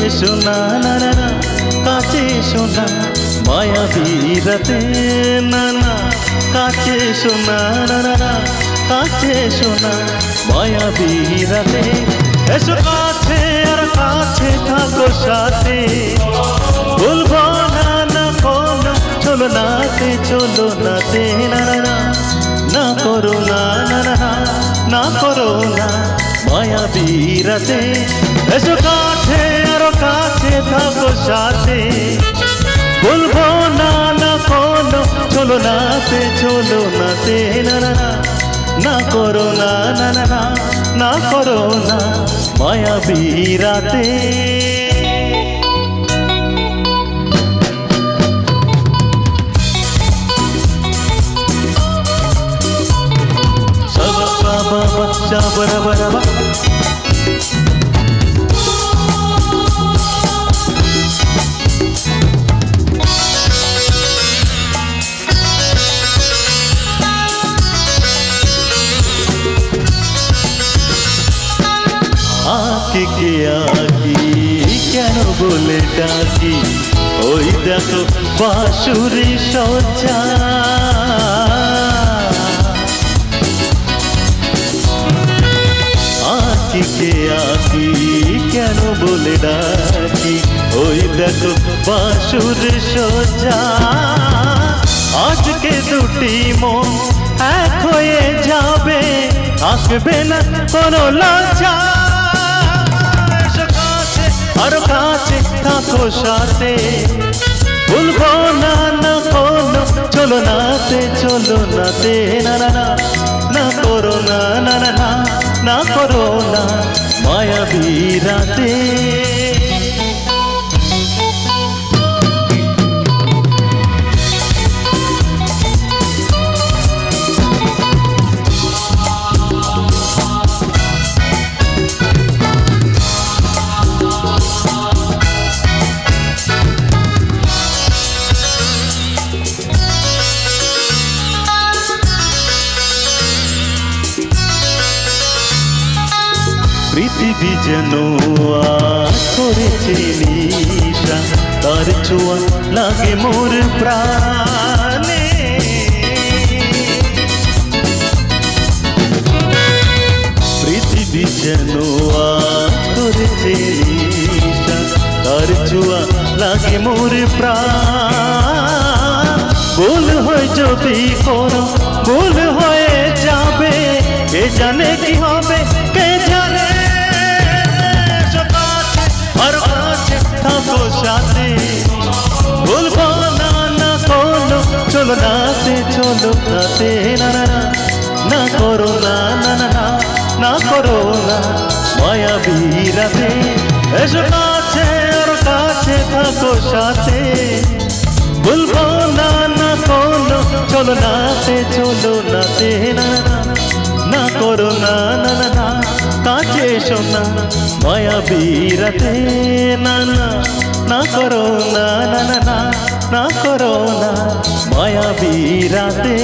এসো না না না না, কাছে এসো না মায়াবী রাতে, না না কাছে এসো না না না না, কাছে এসো না মায়াবী রাতে। এসো কাছে আর কাছে থাকো সাথে, ভুলবো না না কোনো, চলো নাতে চলো নাতে, না না না, না করো না না না না, না করো না মায়াবী রাতে। এসো কাছে আর কাছে থাকো সাথে, ভুলবো না না কোনো, চলো নাতে চলো নাতে, না না না, না করো না না না না, না করো না মায়াবী রাতে। আঁকি কে আঁকি কেন বলে ডাকি, ওই দেখো বাঁশুরি সজ্জা। আঁকি কে আঁকি কেন বলে ডাকি, ওই দেখো বাঁশুরি সজ্জা। আজকে দুটি মন এক হয়ে যাবে, থাকবে না কোনো লজ্জা। আর কাছে থাকো সাথে, ভুলবো না না কোনো, চলো নাতে চলো নাতে, না না না, না করো না না না না, না করো না মায়াবী রাতে। পৃথিবী যেন করেছে নিশা, তার ছোঁয়া লাগে মোর প্রাণে। পৃথিবী যেন করেছে নিশা, তার ছোঁয়া লাগে মোর প্রাণ। ভুল হয় যদি কোনো, ভুল হয়ে যাবে, কে জানে কি হবে, কে জানে। আর কাছে থাকো সাথে, ভুলবো না না কোনো, চলো নাতে চলো নাতে, না না না, না করো না না না না, না করো না মায়াবী রাতে। এসো কাছে আর কাছে থাকো সাথে, ভুলবো না না কোনো, চলো নাতে চলো নাতে, না না, না করো না না না না, কাছে এসো না মায়াবী রাতে, না না, না করো না না না না, না করো না মায়াবী রাতে।